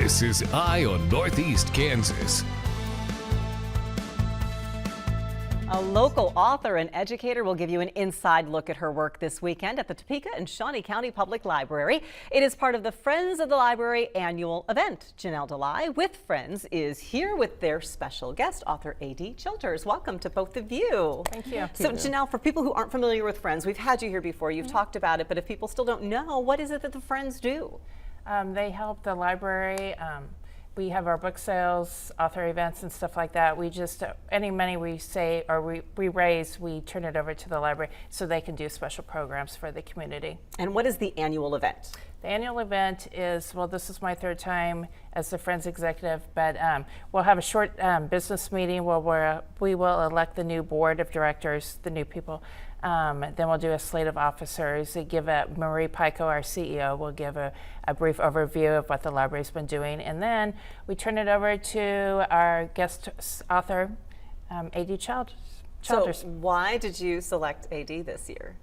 This is Eye on Northeast Kansas. A local author and educator will give you an inside look at her work this weekend at the Topeka and Shawnee County Public Library. It is part of the Friends of the Library annual event. Janelle Delay with Friends is here with their special guest, author A.D. Childers. Welcome to both of you. Thank you. So Janelle, for people who aren't familiar with Friends, we've had you here before, you've talked about it, but if people still don't know, what is it that the Friends do? They help the library. We have our book sales, author events, and stuff like that. We just, any money we save or we raise, we turn it over to the library so they can do special programs for the community. And what is the annual event? The annual event is, well, this is my third time as the Friends executive, but we'll have a short business meeting where we will elect the new board of directors, the new people. Then we'll do a slate of officers. Marie Pico, our CEO, will give a brief overview of what the library's been doing. And then we turn it over to our guest author, A.D. Childers. So why did you select A.D. this year?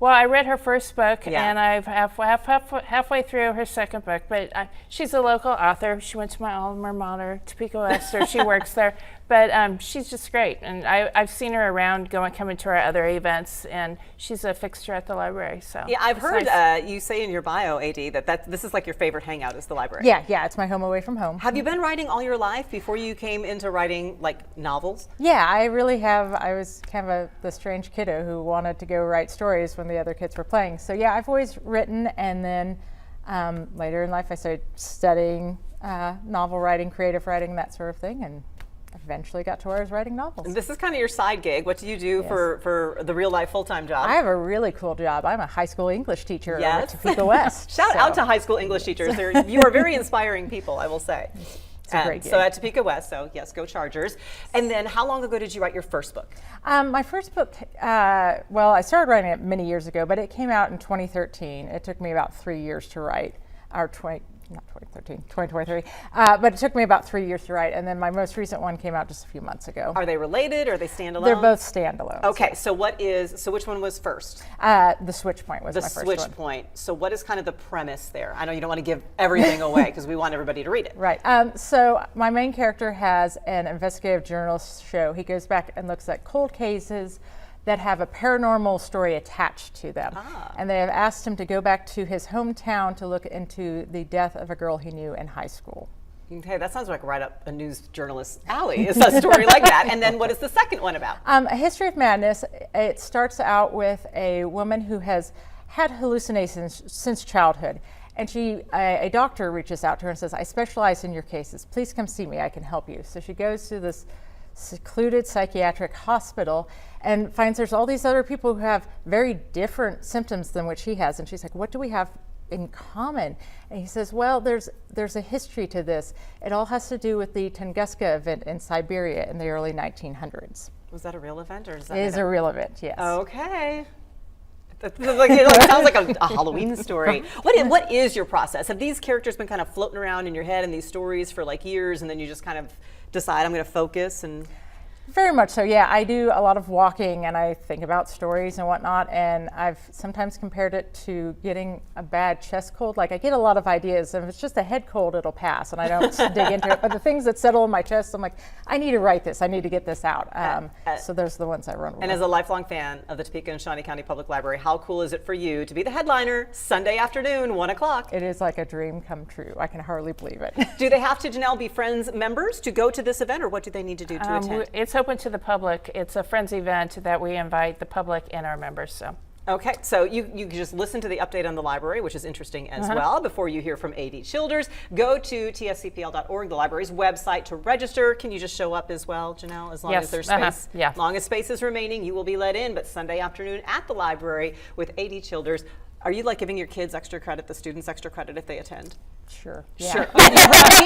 Well, I read her first book, and I've halfway through her second book, but she's a local author. She went to my alma mater, Topeka West, or she works there, but she's just great. And I've seen her around coming to our other events, and she's a fixture at the library. So yeah, I've heard nice. You say in your bio, AD, that this is like your favorite hangout is the library. Yeah, it's my home away from home. Have you been writing all your life before you came into writing like novels? Yeah, I really have. I was kind of the strange kiddo who wanted to go write stories when the other kids were playing. So yeah, I've always written, and then later in life I started studying novel writing, creative writing, that sort of thing, and eventually got to where I was writing novels. And this is kind of your side gig. What do you do for the real life full-time job? I have a really cool job. I'm a high school English teacher at Topeka West. Shout out to high school English teachers. You are very inspiring people, I will say. It's a great gig. So at Topeka West, so yes, go Chargers. And then how long ago did you write your first book? My first book, well, I started writing it many years ago, but it came out in 2013. It took me about 3 years to write, or 2023. But it took me about 3 years to write, and then my most recent one came out just a few months ago. Are they related, or are they standalone? They're both standalone. Okay, so which one was first? The Switch Point was my first one. The Switch Point. So what is kind of the premise there? I know you don't want to give everything away because we want everybody to read it. Right, so my main character has an investigative journalist show. He goes back and looks at cold cases that have a paranormal story attached to them. And they have asked him to go back to his hometown to look into the death of a girl he knew in high school. Okay, that sounds like right up a news journalist's alley, is a story like that. And then what is the second one about? A History of Madness. It starts out with a woman who has had hallucinations since childhood. And a doctor reaches out to her and says, I specialize in your cases. Please come see me, I can help you. So she goes to this secluded psychiatric hospital and finds there's all these other people who have very different symptoms than what she has. And she's like, what do we have in common? And he says, well, there's a history to this. It all has to do with the Tunguska event in Siberia in the early 1900s. Was that a real event, or is that? It is a real event, yes. Okay. It sounds like a Halloween story. What is your process? Have these characters been kind of floating around in your head in these stories for like years, and then you just kind of decide I'm going to focus? And very much so, yeah. I do a lot of walking and I think about stories and whatnot, and I've sometimes compared it to getting a bad chest cold. Like I get a lot of ideas, and if it's just a head cold, it'll pass and I don't dig into it. But the things that settle in my chest, I'm like, I need to write this, I need to get this out. So those are the ones I run with. And as a lifelong fan of the Topeka and Shawnee County Public Library, how cool is it for you to be the headliner Sunday afternoon, 1 o'clock? It is like a dream come true. I can hardly believe it. Do they have to, Janelle, be Friends members to go to this event, or what do they need to do to attend? It's open to the public. It's a Friends event that we invite the public and our members. So. Okay, so you can just listen to the update on the library, which is interesting as well, before you hear from A.D. Childers. Go to tscpl.org, the library's website, to register. Can you just show up as well, Janelle, as long as there's space? Yeah. As long as space is remaining, you will be let in, but Sunday afternoon at the library with A.D. Childers. Are you like giving your kids extra credit, the students extra credit if they attend? Sure. Yeah. Sure.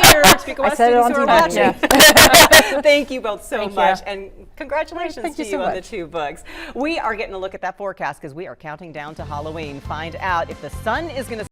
Here, Topeka West students who are watching. Yeah. Thank you both so much, and congratulations to you on the 2 books. We are getting a look at that forecast because we are counting down to Halloween. Find out if the sun is going to